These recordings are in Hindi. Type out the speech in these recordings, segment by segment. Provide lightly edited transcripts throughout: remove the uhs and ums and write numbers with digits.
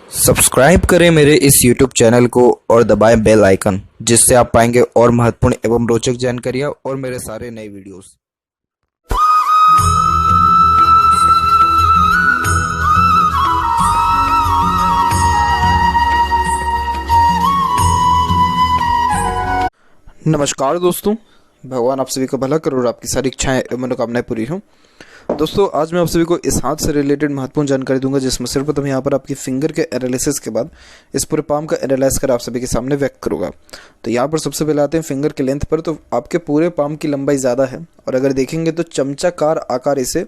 सब्सक्राइब करें मेरे इस YouTube चैनल को और दबाएं बेल आइकन, जिससे आप पाएंगे और महत्वपूर्ण एवं रोचक जानकारियां और मेरे सारे नए वीडियोस। नमस्कार दोस्तों, भगवान आप सभी का भला करे और आपकी सारी इच्छाएं एवं मनोकामनाएं पूरी हों। दोस्तों, आज मैं आप सभी को इस हाथ से रिलेटेड महत्वपूर्ण जानकारी दूंगा, जिसमें सर्वप्रथम यहाँ पर आपकी फिंगर के एनालिसिस के बाद इस पूरे पाम का एनालाइज कर आप सभी के सामने व्यक्त करूंगा। तो यहाँ पर सबसे पहले आते हैं फिंगर के लेंथ पर। तो आपके पूरे पाम की लंबाई ज़्यादा है और अगर देखेंगे तो चमचाकार आकार इसे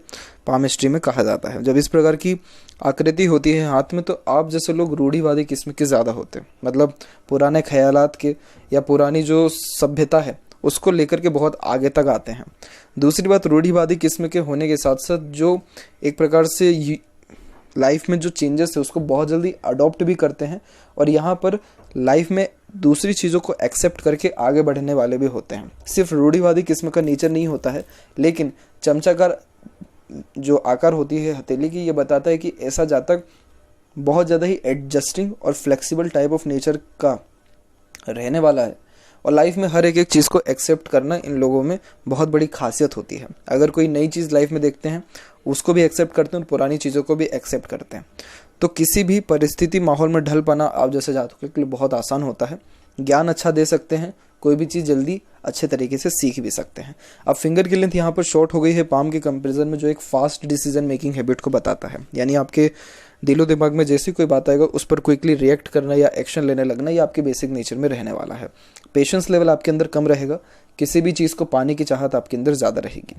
पामिस्ट्री में कहा जाता है। जब इस प्रकार की आकृति होती है हाथ में, तो आप जैसे लोग रूढ़िवादी किस्म के ज़्यादा होते हैं, मतलब पुराने ख्यालात के या पुरानी जो सभ्यता है उसको लेकर के बहुत आगे तक आते हैं। दूसरी बात, रूढ़िवादी किस्म के होने के साथ साथ जो एक प्रकार से लाइफ में जो चेंजेस है उसको बहुत जल्दी अडॉप्ट भी करते हैं और यहाँ पर लाइफ में दूसरी चीज़ों को एक्सेप्ट करके आगे बढ़ने वाले भी होते हैं। सिर्फ रूढ़िवादी किस्म का नेचर नहीं होता है, लेकिन चमचाकार जो आकार होती है हथेली की, ये बताता है कि ऐसा जातक बहुत ज़्यादा ही एडजस्टिंग और फ्लेक्सिबल टाइप ऑफ नेचर का रहने वाला है और लाइफ में हर एक चीज़ को एक्सेप्ट करना इन लोगों में बहुत बड़ी खासियत होती है। अगर कोई नई चीज़ लाइफ में देखते हैं उसको भी एक्सेप्ट करते हैं और पुरानी चीज़ों को भी एक्सेप्ट करते हैं। तो किसी भी परिस्थिति माहौल में ढल पाना आप जैसे जातकों के लिए बहुत आसान होता है। ज्ञान अच्छा दे सकते हैं, कोई भी चीज़ जल्दी अच्छे तरीके से सीख भी सकते हैं। अब फिंगर की लेंथ यहाँ पर शॉर्ट हो गई है पाम के कंपेरिजन में, जो एक फास्ट डिसीजन मेकिंग हैबिट को बताता है। यानी आपके दिलो दिमाग में जैसी कोई बात आएगा उस पर क्विकली रिएक्ट करना या एक्शन लेने लगना, ये आपके बेसिक नेचर में रहने वाला है। पेशेंस लेवल आपके अंदर कम रहेगा, किसी भी चीज़ को पाने की चाहत आपके अंदर ज़्यादा रहेगी।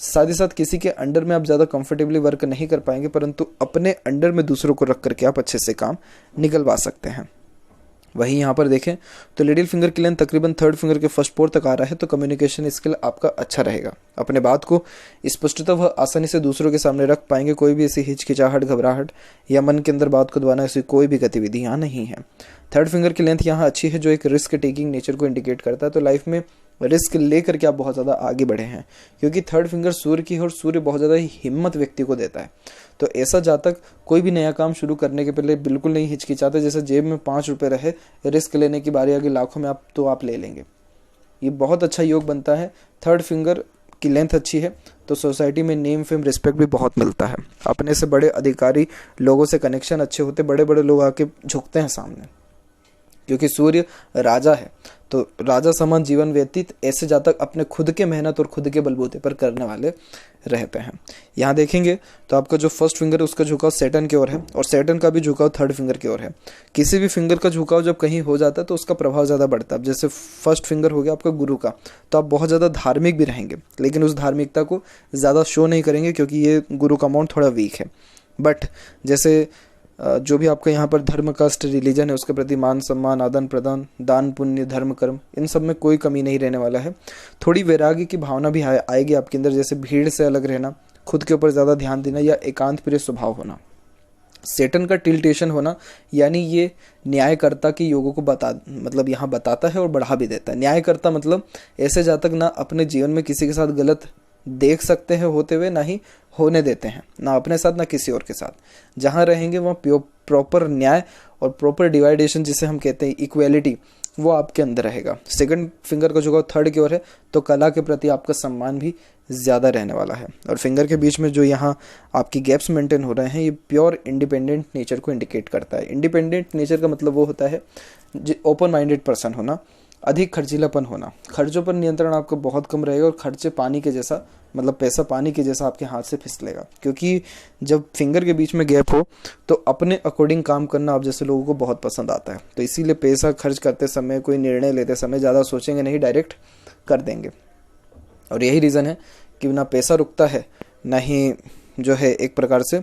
साथ ही साथ किसी के अंडर में आप ज़्यादा कंफर्टेबली वर्क नहीं कर पाएंगे, परंतु अपने अंडर में दूसरों को रख करके आप अच्छे से काम निकलवा सकते हैं। वहीं यहाँ पर देखें तो लिटिल फिंगर की लेंथ तकरीबन थर्ड फिंगर के फर्स्ट पोर तक आ रहा है, तो कम्युनिकेशन स्किल आपका अच्छा रहेगा। अपने बात को स्पष्टता व आसानी से दूसरों के सामने रख पाएंगे। कोई भी ऐसी हिचकिचाहट, घबराहट या मन के अंदर बात को दबाना, ऐसी कोई भी गतिविधि यहाँ नहीं है। थर्ड फिंगर की लेंथ यहाँ अच्छी है, जो एक रिस्क टेकिंग नेचर को इंडिकेट करता है। तो लाइफ में रिस्क ले करके आप बहुत ज़्यादा आगे बढ़े हैं, क्योंकि थर्ड फिंगर सूर्य की है और सूर्य बहुत ज़्यादा ही हिम्मत व्यक्ति को देता है। तो ऐसा जातक कोई भी नया काम शुरू करने के पहले बिल्कुल नहीं हिचकिचाते। जैसे जेब में 5 रुपये रहे, रिस्क लेने की बारी आगे लाखों में आप ले लेंगे। ये बहुत अच्छा योग बनता है। थर्ड फिंगर की लेंथ अच्छी है तो सोसाइटी में नेम फेम रिस्पेक्ट भी बहुत मिलता है। अपने से बड़े अधिकारी लोगों से कनेक्शन अच्छे होते, बड़े बड़े लोग आके झुकते हैं सामने, क्योंकि सूर्य राजा है। तो राजा समान जीवन व्यतीत ऐसे जातक अपने खुद के मेहनत और खुद के बलबूते पर करने वाले रहते हैं। यहाँ देखेंगे तो आपका जो फर्स्ट फिंगर है उसका झुकाव सैटर्न की ओर है और सैटर्न का भी झुकाव थर्ड फिंगर की ओर है। किसी भी फिंगर का झुकाव जब कहीं हो जाता है तो उसका प्रभाव ज़्यादा बढ़ता है। अब जैसे फर्स्ट फिंगर हो गया आपका गुरु का, तो आप बहुत ज़्यादा धार्मिक भी रहेंगे, लेकिन उस धार्मिकता को ज़्यादा शो नहीं करेंगे क्योंकि ये गुरु का अमाउंट थोड़ा वीक है। बट जैसे जो भी आपका यहाँ पर धर्म, कास्ट, रिलीजन है उसके प्रति मान सम्मान, आदान प्रदान, दान पुण्य, धर्म कर्म, इन सब में कोई कमी नहीं रहने वाला है। थोड़ी वैराग्य की भावना भी आएगी आपके अंदर, जैसे भीड़ से अलग रहना, खुद के ऊपर ज़्यादा ध्यान देना या एकांत प्रिय स्वभाव होना। सेटन का टिल्टेशन होना, यानी ये न्यायकर्ता के योगों को मतलब यहाँ बताता है और बढ़ा भी देता है। न्यायकर्ता मतलब ऐसे जातक ना अपने जीवन में किसी के साथ गलत देख सकते हैं होते हुए, ना ही होने देते हैं, ना अपने साथ ना किसी और के साथ। जहाँ रहेंगे वहाँ प्रॉपर न्याय और प्रॉपर डिवाइडेशन, जिसे हम कहते हैं इक्वेलिटी, वो आपके अंदर रहेगा। सेकंड फिंगर का झुकाव थर्ड की ओर है तो कला के प्रति आपका सम्मान भी ज़्यादा रहने वाला है। और फिंगर के बीच में जो यहाँ आपकी गैप्स मेंटेन हो रहे हैं, ये प्योर इंडिपेंडेंट नेचर को इंडिकेट करता है। इंडिपेंडेंट नेचर का मतलब वो होता है ओपन माइंडेड पर्सन होना, अधिक खर्चीलापन होना, खर्चों पर नियंत्रण आपका बहुत कम रहेगा और खर्चे पानी के जैसा, मतलब पैसा पानी के जैसा आपके हाथ से फिसलेगा। क्योंकि जब फिंगर के बीच में गैप हो तो अपने अकॉर्डिंग काम करना आप जैसे लोगों को बहुत पसंद आता है। तो इसीलिए पैसा खर्च करते समय, कोई निर्णय लेते समय ज़्यादा सोचेंगे नहीं, डायरेक्ट कर देंगे। और यही रीज़न है कि ना पैसा रुकता है, ना ही जो है एक प्रकार से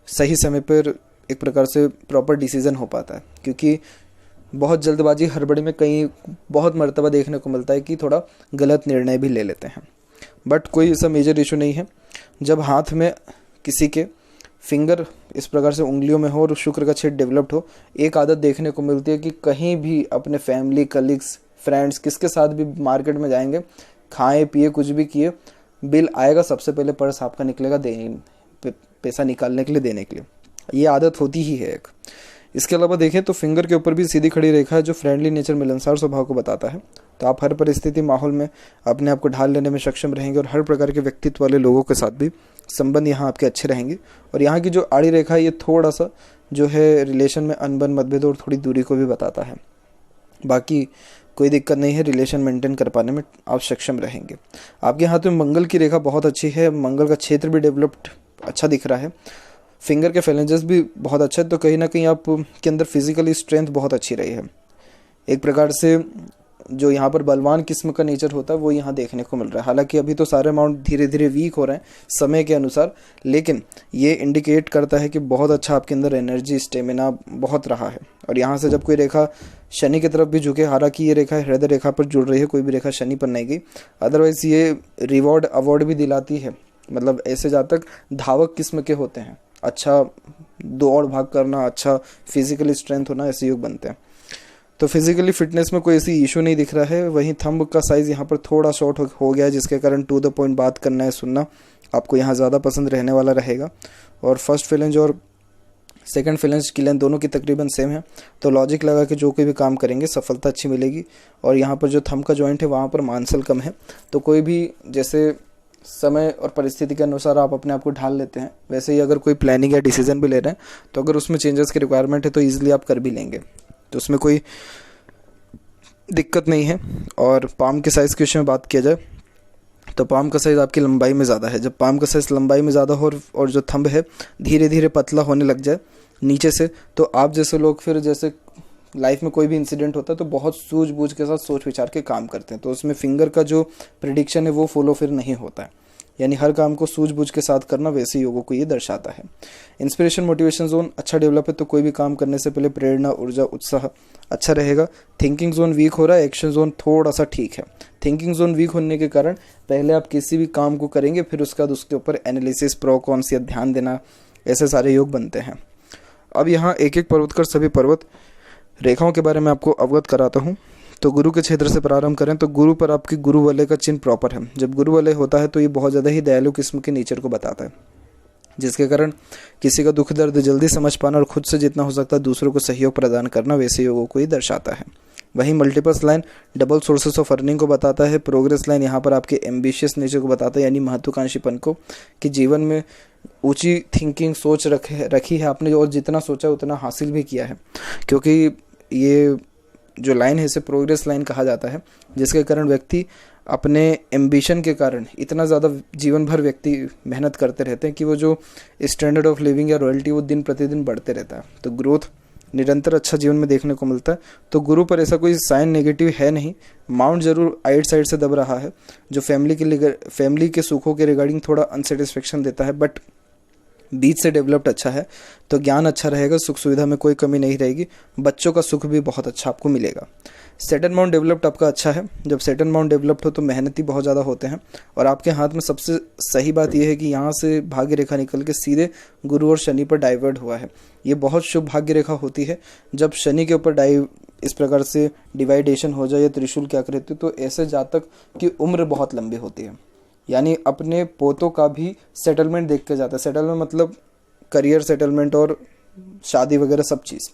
सही समय पर एक प्रकार से प्रॉपर डिसीज़न हो पाता है। क्योंकि बहुत जल्दबाजी, हड़बड़ी में कहीं बहुत मर्तबा देखने को मिलता है कि थोड़ा गलत निर्णय भी ले लेते हैं। बट कोई ऐसा मेजर इशू नहीं है। जब हाथ में किसी के फिंगर इस प्रकार से उंगलियों में हो और शुक्र का छेद डेवलप्ड हो, एक आदत देखने को मिलती है कि कहीं भी अपने फैमिली, कलीग्स, फ्रेंड्स, किसके साथ भी मार्केट में जाएंगे, खाएं पिए कुछ भी किए, बिल आएगा सबसे पहले पर्स आपका निकलेगा पैसा निकालने के लिए, देने के लिए। ये आदत होती ही है एक। इसके अलावा देखें तो फिंगर के ऊपर भी सीधी खड़ी रेखा है जो फ्रेंडली नेचर, मिलनसार स्वभाव को बताता है। तो आप हर परिस्थिति माहौल में अपने आप को ढाल लेने में सक्षम रहेंगे और हर प्रकार के व्यक्तित्व वाले लोगों के साथ भी संबंध यहाँ आपके अच्छे रहेंगे। और यहाँ की जो आड़ी रेखा है ये थोड़ा सा जो है रिलेशन में अनबन, मतभेद और थोड़ी दूरी को भी बताता है। बाकी कोई दिक्कत नहीं है, रिलेशन मेंटेन कर पाने में आप सक्षम रहेंगे। आपके हाथ में मंगल की रेखा बहुत अच्छी है, मंगल का क्षेत्र भी डेवलप्ड अच्छा दिख रहा है, फिंगर के फैलेंजेस भी बहुत अच्छा है। तो कहीं ना कहीं आप के अंदर फिजिकली स्ट्रेंथ बहुत अच्छी रही है। एक प्रकार से जो यहाँ पर बलवान किस्म का नेचर होता है वो यहाँ देखने को मिल रहा है। हालांकि अभी तो सारे अमाउंट धीरे धीरे वीक हो रहे हैं समय के अनुसार, लेकिन ये इंडिकेट करता है कि बहुत अच्छा आपके अंदर एनर्जी, स्टेमिना बहुत रहा है। और यहाँ से जब कोई रेखा शनि की तरफ भी झुके, हालांकि ये रेखा हृदय रेखा पर जुड़ रही है, कोई भी रेखा शनि पर नहीं गई, अदरवाइज ये रिवॉर्ड अवार्ड भी दिलाती है। मतलब ऐसे जातक धावक किस्म के होते हैं, अच्छा दौड़ भाग करना, अच्छा फिजिकली स्ट्रेंथ होना, ऐसे योग बनते हैं। तो फिजिकली फिटनेस में कोई ऐसी इशू नहीं दिख रहा है। वहीं थंब का साइज़ यहाँ पर थोड़ा शॉर्ट हो गया है, जिसके कारण टू द पॉइंट बात करना है, सुनना आपको यहाँ ज़्यादा पसंद रहने वाला रहेगा। और फर्स्ट फेलेंज और सेकंड फेलेंज की लेंथ दोनों की तकरीबन सेम है, तो लॉजिक लगा के जो कोई भी काम करेंगे सफलता अच्छी मिलेगी। और यहाँ पर जो थंब का जॉइंट है वहाँ पर मांसल कम है, तो कोई भी जैसे समय और परिस्थिति के अनुसार आप अपने आप को ढाल लेते हैं, वैसे ही अगर कोई प्लानिंग या डिसीजन भी ले रहे हैं तो अगर उसमें चेंजेस की रिक्वायरमेंट है तो ईजिली आप कर भी लेंगे, तो उसमें कोई दिक्कत नहीं है। और पाम के साइज़ के विषय में बात किया जाए तो पाम का साइज़ आपकी लंबाई में ज़्यादा है। जब पाम का साइज़ लंबाई में ज़्यादा हो और जो थंब है धीरे धीरे पतला होने लग जाए नीचे से, तो आप जैसे लोग फिर जैसे लाइफ में कोई भी इंसिडेंट होता है तो बहुत सूझबूझ के साथ सोच विचार के काम करते हैं, तो उसमें फिंगर का जो प्रिडिक्शन है वो फॉलो फिर नहीं होता है। यानी हर काम को सूझबूझ के साथ करना, वैसे योगों को ये दर्शाता है। इंस्पिरेशन मोटिवेशन जोन अच्छा डेवलप है, तो कोई भी काम करने से पहले प्रेरणा, ऊर्जा, उत्साह अच्छा रहेगा। थिंकिंग जोन वीक हो रहा है, एक्शन जोन थोड़ा सा ठीक है। थिंकिंग जोन वीक होने के कारण पहले आप किसी भी काम को करेंगे, फिर उसके बाद उसके ऊपर एनालिसिस, प्रो कॉन्स या ध्यान देना, ऐसे सारे योग बनते हैं। अब यहाँ एक एक पर्वत कर सभी पर्वत रेखाओं के बारे में आपको अवगत कराता हूँ। तो गुरु के क्षेत्र से प्रारंभ करें तो गुरु पर आपकी गुरु वलय का चिन्ह प्रॉपर है। जब गुरु वलय होता है तो ये बहुत ज़्यादा ही दयालु किस्म के नेचर को बताता है, जिसके कारण किसी का दुख दर्द जल्दी समझ पाना और खुद से जितना हो सकता है दूसरों को सहयोग प्रदान करना, वैसे योगों को ही दर्शाता है। वहीं multiples line double sources of earning को बताता है। प्रोग्रेस लाइन यहाँ पर आपके एम्बिशियस नेचर को बताता है, यानी महत्वाकांक्षीपन को, कि जीवन में ऊंची थिंकिंग सोच रखी है आपने और जितना सोचा उतना हासिल भी किया है। क्योंकि ये जो लाइन है इसे प्रोग्रेस लाइन कहा जाता है, जिसके कारण व्यक्ति अपने एम्बिशन के कारण इतना ज़्यादा जीवन भर व्यक्ति मेहनत करते रहते हैं कि वो जो स्टैंडर्ड ऑफ लिविंग या रॉयल्टी वो दिन प्रतिदिन बढ़ते रहता है। तो ग्रोथ निरंतर अच्छा जीवन में देखने को मिलता है। तो गुरु पर ऐसा कोई साइन नेगेटिव है नहीं। माउंट जरूर आइट साइड से दब रहा है, जो फैमिली के सुखों के रिगार्डिंग थोड़ा अनसेटिस्फेक्शन देता है, बट बीच से डेवलप्ड अच्छा है। तो ज्ञान अच्छा रहेगा, सुख सुविधा में कोई कमी नहीं रहेगी, बच्चों का सुख भी बहुत अच्छा आपको मिलेगा। सेटन माउंट डेवलप्ड आपका अच्छा है। जब सेटन माउंट डेवलप्ड हो तो मेहनती बहुत ज़्यादा होते हैं, और आपके हाथ में सबसे सही बात यह है कि यहाँ से भाग्य रेखा निकल के सीधे गुरु और शनि पर डाइवर्ट हुआ है। ये बहुत शुभ भाग्य रेखा होती है। जब शनि के ऊपर इस प्रकार से डिवाइडेशन हो जाए या त्रिशूल की आकृति, तो ऐसे जातक की उम्र बहुत लंबी होती है, यानी अपने पोतों का भी सेटलमेंट देख के जाता है। सेटलमेंट मतलब करियर सेटलमेंट और शादी वगैरह सब चीज़,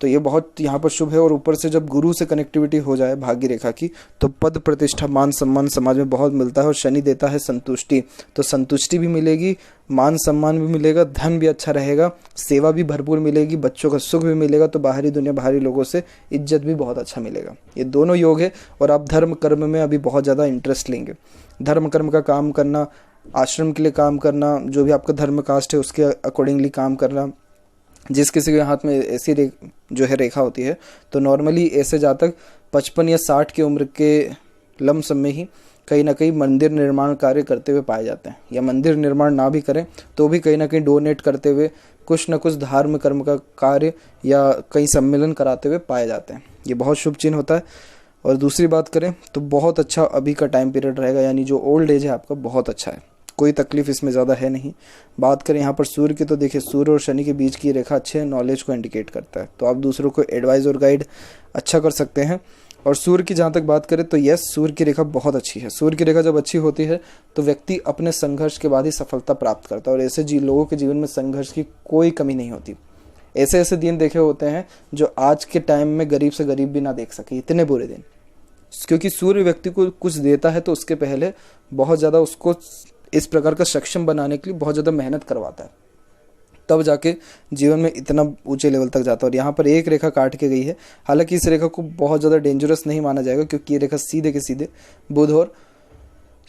तो ये बहुत यहाँ पर शुभ है। और ऊपर से जब गुरु से कनेक्टिविटी हो जाए भाग्य रेखा की, तो पद प्रतिष्ठा, मान सम्मान समाज में बहुत मिलता है। और शनि देता है संतुष्टि, तो संतुष्टि भी मिलेगी, मान सम्मान भी मिलेगा, धन भी अच्छा रहेगा, सेवा भी भरपूर मिलेगी, बच्चों का सुख भी मिलेगा, तो बाहरी दुनिया, बाहरी लोगों से इज्जत भी बहुत अच्छा मिलेगा। ये दोनों योग है। और आप धर्म कर्म में अभी बहुत ज़्यादा इंटरेस्ट लेंगे। धर्म कर्म का काम करना, आश्रम के लिए काम करना, जो भी आपका धर्म कास्ट है उसके अकॉर्डिंगली काम करना। जिस किसी के हाथ में ऐसी जो है रेखा होती है, तो नॉर्मली ऐसे जातक 55 या 60 की उम्र के लमसम में ही कहीं ना कहीं मंदिर निर्माण कार्य करते हुए पाए जाते हैं, या मंदिर निर्माण ना भी करें तो भी कहीं ना कहीं डोनेट करते हुए कुछ न कुछ धार्मिक कर्म का कार्य या कई सम्मेलन कराते हुए पाए जाते हैं। ये बहुत शुभ चिन्ह होता है। और दूसरी बात करें तो बहुत अच्छा अभी का टाइम पीरियड रहेगा, यानी जो ओल्ड एज है आपका बहुत अच्छा है, कोई तकलीफ इसमें ज़्यादा है नहीं। बात करें यहाँ पर सूर्य की, तो देखिए सूर्य और शनि के बीच की रेखा अच्छे नॉलेज को इंडिकेट करता है, तो आप दूसरों को एडवाइस और गाइड अच्छा कर सकते हैं। और सूर्य की जहाँ तक बात करें तो यस, सूर्य की रेखा बहुत अच्छी है। सूर्य की रेखा जब अच्छी होती है तो व्यक्ति अपने संघर्ष के बाद ही सफलता प्राप्त करता है, और ऐसे लोगों के जीवन में संघर्ष की कोई कमी नहीं होती। ऐसे ऐसे दिन देखे होते हैं जो आज के टाइम में गरीब से गरीब भी ना देख सके, इतने बुरे दिन। क्योंकि सूर्य व्यक्ति को कुछ देता है तो उसके पहले बहुत ज़्यादा उसको इस प्रकार का सक्षम बनाने के लिए बहुत ज़्यादा मेहनत करवाता है, तब जाके जीवन में इतना ऊंचे लेवल तक जाता है। और यहाँ पर एक रेखा काट के गई है, हालांकि इस रेखा को बहुत ज़्यादा डेंजरस नहीं माना जाएगा, क्योंकि ये रेखा सीधे के सीधे बुध और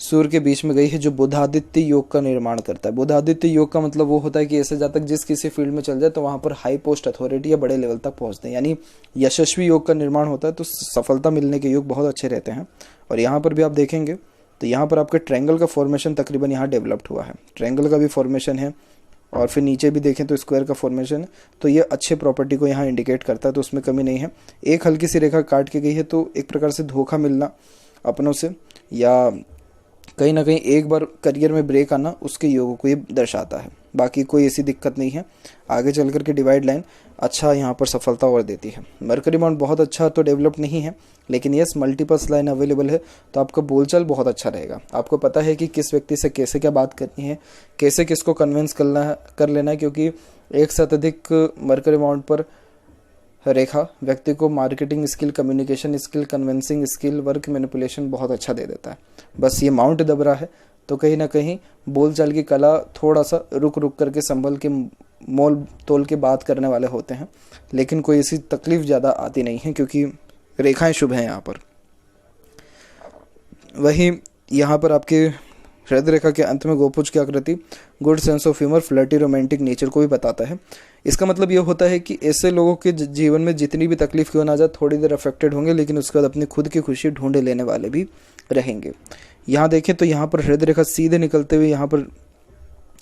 सूर्य के बीच में गई है, जो बुधादित्य योग का निर्माण करता है। बुधादित्य योग का मतलब वो होता है कि ऐसे जातक जिस किसी फील्ड में चल जाए तो वहाँ पर हाई पोस्ट अथॉरिटी या बड़े लेवल तक पहुँचते हैं, यानी यशस्वी योग का निर्माण होता है, तो सफलता मिलने के योग बहुत अच्छे रहते हैं। और यहाँ पर भी आप देखेंगे तो यहाँ पर आपके ट्रायंगल का फॉर्मेशन तकरीबन यहाँ डेवलप्ड हुआ है, ट्रायंगल का भी फॉर्मेशन है, और फिर नीचे भी देखें तो स्क्वायर का फॉर्मेशन है, तो ये अच्छे प्रॉपर्टी को यहाँ इंडिकेट करता है, तो उसमें कमी नहीं है। एक हल्की सी रेखा काट के गई है, तो एक प्रकार से धोखा मिलना अपनों से या कहीं ना कहीं एक बार करियर में ब्रेक आना, उसके योगों को ये दर्शाता है। बाकी कोई ऐसी दिक्कत नहीं है। आगे चल कर के डिवाइड लाइन अच्छा यहाँ पर सफलता और देती है। मरकरी माउंट बहुत अच्छा तो डेवलप नहीं है, लेकिन यस मल्टीपल्स लाइन अवेलेबल है, तो आपका बोलचाल बहुत अच्छा रहेगा। आपको पता है कि किस व्यक्ति से कैसे क्या बात करनी है, कैसे किसको कन्विंस कर लेना है, क्योंकि एक से अधिक मरकरी माउंट पर रेखा व्यक्ति को marketing skill, communication skill, convincing skill, work manipulation बहुत अच्छा दे देता है। बस ये माउंट दब रहा है, तो कहीं ना कहीं बोलचाल की कला थोड़ा सा रुक रुक करके संभल के मोल तोल के बात करने वाले होते हैं, लेकिन कोई ऐसी तकलीफ ज़्यादा आती नहीं है, क्योंकि रेखाएं शुभ हैं यहाँ पर। वहीं यहाँ पर आपके हृदय रेखा के अंत में गोपुज की आकृति good sense of humour, flirty, romantic nature को भी बताता है। इसका मतलब ये होता है कि ऐसे लोगों के जीवन में जितनी भी तकलीफ क्यों ना जाए, थोड़ी देर अफेक्टेड होंगे, लेकिन उसके बाद अपनी खुद की खुशी ढूंढे लेने वाले भी रहेंगे। यहाँ देखें तो यहाँ पर हृदय रेखा सीधे निकलते हुए यहाँ पर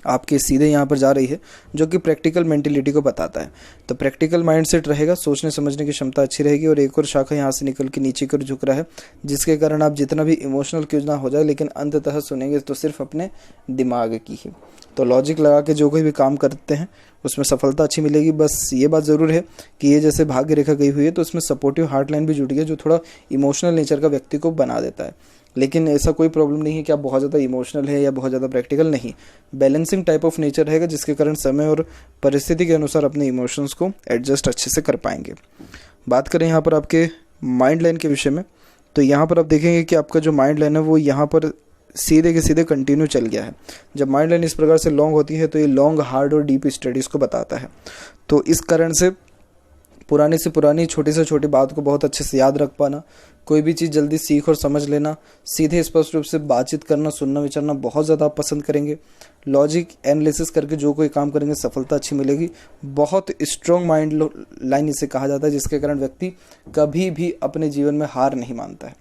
आपके सीधे यहाँ पर जा रही है, जो कि प्रैक्टिकल मेंटेलिटी को बताता है। तो प्रैक्टिकल माइंडसेट रहेगा, सोचने समझने की क्षमता अच्छी रहेगी। और एक और शाखा यहाँ से निकल के नीचे की ओर झुक रहा है, जिसके कारण आप जितना भी इमोशनल क्यों ना हो जाए, लेकिन अंततः सुनेंगे तो सिर्फ अपने दिमाग की ही। तो लॉजिक लगा के जो कोई भी काम करते हैं उसमें सफलता अच्छी मिलेगी। बस ये बात ज़रूर है कि ये जैसे भाग्य रेखा गई हुई है, तो उसमें सपोर्टिव हार्ट लाइन भी जुड़ी है, जो थोड़ा इमोशनल नेचर का व्यक्ति को बना देता है। लेकिन ऐसा कोई प्रॉब्लम नहीं है कि आप बहुत ज़्यादा इमोशनल है या बहुत ज़्यादा प्रैक्टिकल, नहीं। बैलेंसिंग टाइप ऑफ नेचर रहेगा, जिसके कारण समय और परिस्थिति के अनुसार अपने इमोशंस को एडजस्ट अच्छे से कर पाएंगे। बात करें यहाँ पर आपके माइंड लाइन के विषय में, तो यहाँ पर आप देखेंगे कि आपका जो माइंड लाइन है वो यहाँ पर सीधे के सीधे कंटिन्यू चल गया है। जब माइंड लाइन इस प्रकार से लॉन्ग होती है तो ये लॉन्ग, हार्ड और डीप स्टडीज़ को बताता है। तो इस कारण से पुरानी से पुरानी, छोटी से छोटी बात को बहुत अच्छे से याद रख पाना, कोई भी चीज़ जल्दी सीख और समझ लेना, सीधे स्पष्ट रूप से बातचीत करना, सुनना विचारना बहुत ज़्यादा आप पसंद करेंगे। लॉजिक एनालिसिस करके जो कोई काम करेंगे सफलता अच्छी मिलेगी। बहुत स्ट्रॉन्ग माइंड लाइन इसे कहा जाता है, जिसके कारण व्यक्ति कभी भी अपने जीवन में हार नहीं मानता है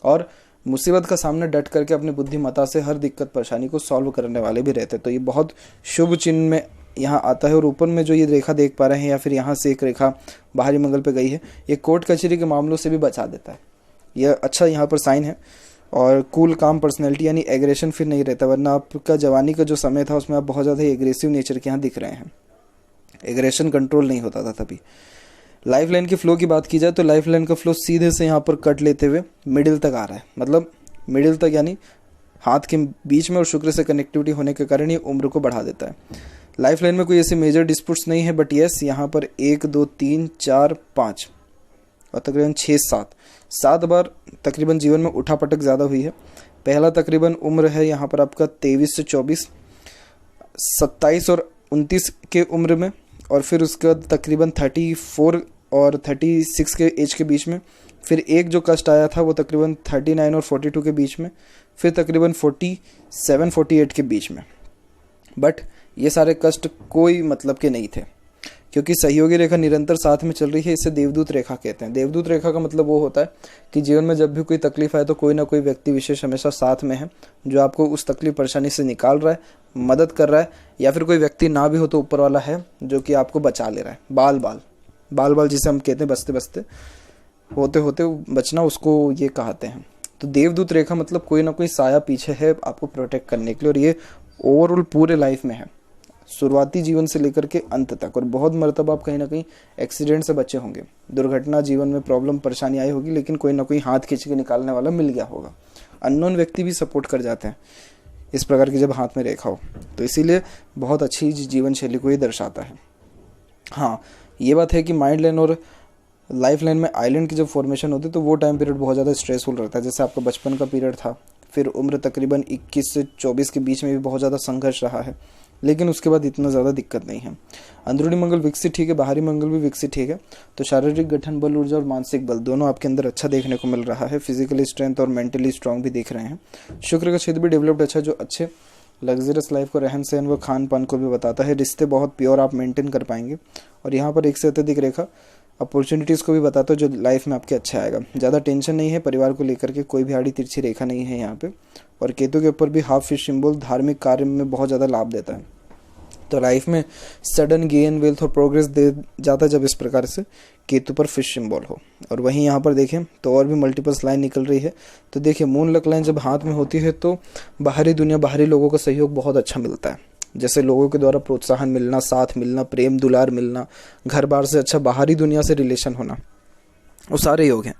और मुसीबत का सामना डट करके अपनी बुद्धिमत्ता से हर दिक्कत परेशानी को सॉल्व करने वाले भी रहते हैं। तो ये बहुत शुभ चिन्ह में यहाँ आता है। और ऊपर में जो ये रेखा देख पा रहे हैं, या फिर यहाँ से एक रेखा बाहरी मंगल पे गई है, ये कोर्ट कचहरी के मामलों से भी बचा देता है। यह अच्छा यहाँ पर साइन है। और कूल काम पर्सनैलिटी, यानी एग्रेशन फिर नहीं रहता, वरना आपका जवानी का जो समय था उसमें आप बहुत ज़्यादा एग्रेसिव नेचर के यहाँ दिख रहे हैं। एग्रेशन कंट्रोल नहीं होता था तभी। लाइफ लाइन के फ्लो की बात की जाए तो लाइफ लाइन का फ्लो सीधे से यहाँ पर कट लेते हुए मिडिल तक आ रहा है। मतलब मिडिल तक यानी हाथ के बीच में और शुक्र से कनेक्टिविटी होने के कारण ये उम्र को बढ़ा देता है। लाइफ लाइन में कोई ऐसे मेजर डिस्प्यूट्स नहीं है, बट यस यहाँ पर 1 2 3 4 5 और तकरीबन 6 7 बार तकरीबन जीवन में उठापटक ज़्यादा हुई है। पहला तकरीबन उम्र है यहाँ पर आपका 23 से 24, 27 और 29 के उम्र में, और फिर उसके बाद तकरीबन 34 और 36 के एज के बीच में। फिर एक जो कष्ट आया था वो तकरीबन 39 और 42 के बीच में, फिर तकरीबन 47 48 के बीच में। बट ये सारे कष्ट कोई मतलब के नहीं थे, क्योंकि सहयोगी रेखा निरंतर साथ में चल रही है। इसे देवदूत रेखा कहते हैं। देवदूत रेखा का मतलब वो होता है कि जीवन में जब भी कोई तकलीफ आए तो कोई ना कोई व्यक्ति विशेष हमेशा साथ में है, जो आपको उस तकलीफ परेशानी से निकाल रहा है, मदद कर रहा है, या फिर कोई व्यक्ति ना भी हो तो ऊपर वाला है जो कि आपको बचा ले रहा है। बाल बाल जिसे हम कहते हैं, बचते बचते होते होते बचना, उसको ये कहते हैं। तो देवदूत रेखा मतलब कोई ना कोई साया पीछे है आपको प्रोटेक्ट करने के लिए, और ये ओवरऑल पूरे लाइफ में है, शुरुआती जीवन से लेकर के अंत तक। और बहुत मरतबा आप कहीं ना कहीं एक्सीडेंट से बचे होंगे, दुर्घटना, जीवन में प्रॉब्लम परेशानी आई होगी, लेकिन कोई ना कोई हाथ खींच के निकालने वाला मिल गया होगा। अननोन व्यक्ति भी सपोर्ट कर जाते हैं इस प्रकार की जब हाथ में रेखा हो, तो इसीलिए बहुत अच्छी जीवन शैली को ये दर्शाता है। हाँ, ये बात है कि माइंड लाइन और लाइफ लाइन में आइलैंड की जब फॉर्मेशन होती है तो वो टाइम पीरियड बहुत ज़्यादा स्ट्रेसफुल रहता है। जैसे आपका बचपन का पीरियड था, फिर उम्र तकरीबन 21 से 24 के बीच में भी बहुत ज़्यादा संघर्ष रहा है, लेकिन उसके बाद इतना ज़्यादा दिक्कत नहीं है। अंदरूनी मंगल विकसित ठीक है, बाहरी मंगल भी विकसित ठीक है, तो शारीरिक गठन बल, ऊर्जा और मानसिक बल दोनों आपके अंदर अच्छा देखने को मिल रहा है। फिजिकली स्ट्रेंथ और मेंटली स्ट्रांग भी दिख रहे हैं। शुक्र का क्षेत्र भी डेवलप्ड अच्छा, जो अच्छे लग्जरियस लाइफ को, रहन सहन व खान पान को भी बताता है। रिश्ते बहुत प्योर आप मेंटेन कर पाएंगे। और यहाँ पर एक से अत्यधिक रेखा अपॉर्चुनिटीज़ को भी बताता है जो लाइफ में आपके अच्छा आएगा। ज़्यादा टेंशन नहीं है परिवार को लेकर के, कोई भी आड़ी तिरछी रेखा नहीं है यहाँ पे। और केतु के ऊपर भी हाफ फिश सिंबल धार्मिक कार्य में बहुत ज़्यादा लाभ देता है। तो लाइफ में सडन गेन, वेल्थ और प्रोग्रेस दे जाता है जब इस प्रकार से केतु पर फिश सिंबल हो। और वहीं यहाँ पर देखें तो और भी मल्टीपल्स लाइन निकल रही है। तो देखिए, मून लक लाइन जब हाथ में होती है तो बाहरी दुनिया, बाहरी लोगों का सहयोग बहुत अच्छा मिलता है। जैसे लोगों के द्वारा प्रोत्साहन मिलना, साथ मिलना, प्रेम दुलार मिलना, घर बार से अच्छा बाहरी दुनिया से रिलेशन होना, वो सारे योग हैं।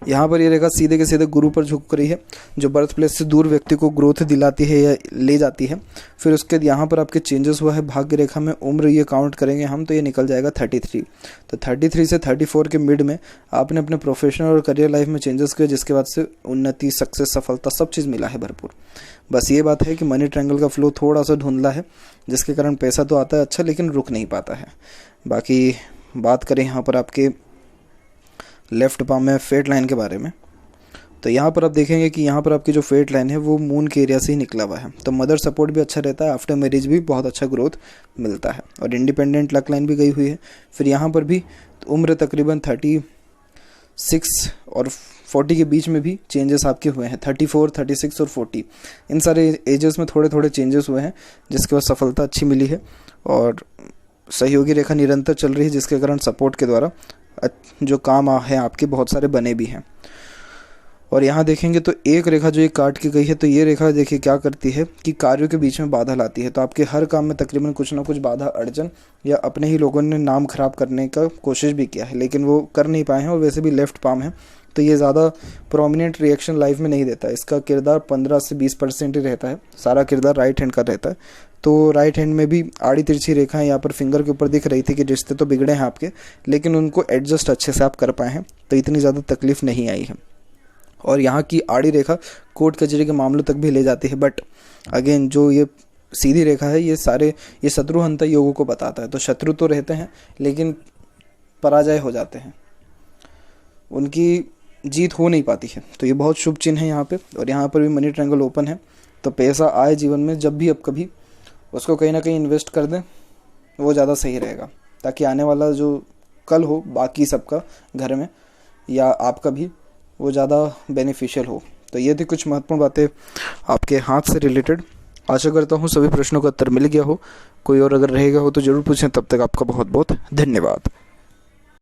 यहाँ पर ये रेखा सीधे के सीधे गुरु पर झुक रही है, जो बर्थ प्लेस से दूर व्यक्ति को ग्रोथ दिलाती है या ले जाती है। फिर उसके यहाँ पर आपके चेंजेस हुआ है भाग्य रेखा में। उम्र ये काउंट करेंगे हम तो ये निकल जाएगा 33। तो 33 से 34 के मिड में आपने अपने प्रोफेशनल और करियर लाइफ में चेंजेस किए, जिसके बाद से उन्नति, सक्सेस, सफलता सब चीज़ मिला है भरपूर। बस ये बात है कि मनी ट्रायंगल का फ्लो थोड़ा सा धुंधला है, जिसके कारण पैसा तो आता है अच्छा, लेकिन रुक नहीं पाता है। बाकी बात करें यहाँ पर आपके लेफ्ट पाम में फेट लाइन के बारे में, तो यहाँ पर आप देखेंगे कि यहाँ पर आपकी जो फेट लाइन है वो मून के एरिया से ही निकला हुआ है। तो मदर सपोर्ट भी अच्छा रहता है, आफ्टर मैरिज भी बहुत अच्छा ग्रोथ मिलता है। और इंडिपेंडेंट लक लाइन भी गई हुई है। फिर यहाँ पर भी उम्र तकरीबन 36 और 40 के बीच में भी चेंजेस आपके हुए हैं। 34, 36 और 40, इन सारे एजेस में थोड़े थोड़े चेंजेस हुए हैं, जिसके बाद सफलता अच्छी मिली है। और सहयोगी रेखा निरंतर चल रही है, जिसके कारण सपोर्ट के द्वारा जो काम है आपके बहुत सारे बने भी हैं। और यहाँ देखेंगे तो एक रेखा जो ये काट के गई है, तो ये रेखा देखिए क्या करती है कि कार्यों के बीच में बाधा लाती है। तो आपके हर काम में तकरीबन कुछ ना कुछ बाधा, अड़चन, या अपने ही लोगों ने नाम खराब करने का कोशिश भी किया है, लेकिन वो कर नहीं पाए हैं। और वैसे भी लेफ्ट पाम है तो ये ज़्यादा प्रोमिनेंट रिएक्शन लाइफ में नहीं देता है। इसका किरदार 15 से 20% ही रहता है, सारा किरदार राइट हैंड का रहता है। तो राइट हैंड में भी आड़ी तिरछी रेखाएं यहाँ पर फिंगर के ऊपर दिख रही थी कि रिश्ते तो बिगड़े हैं आपके, लेकिन उनको एडजस्ट अच्छे से आप कर पाए हैं, तो इतनी ज़्यादा तकलीफ नहीं आई है। और यहाँ की आड़ी रेखा कोर्ट कचहरी के मामलों तक भी ले जाती है। बट अगेन जो ये सीधी रेखा है, ये शत्रुहंता योगों को बताता है। तो शत्रु तो रहते हैं लेकिन पराजय हो जाते हैं, उनकी जीत हो नहीं पाती है। तो ये बहुत शुभ चिन्ह है यहाँ पे। और यहाँ पर भी मनी ट्रायंगल ओपन है, तो पैसा आए जीवन में जब भी, अब कभी उसको कहीं ना कहीं इन्वेस्ट कर दें, वो ज़्यादा सही रहेगा, ताकि आने वाला जो कल हो बाकी सबका घर में या आपका भी, वो ज़्यादा बेनिफिशियल हो। तो ये थी कुछ महत्वपूर्ण बातें आपके हाथ से रिलेटेड। आशा करता हूँ सभी प्रश्नों का उत्तर मिल गया हो। कोई और अगर रहेगा हो तो ज़रूर पूछें। तब तक आपका बहुत बहुत धन्यवाद।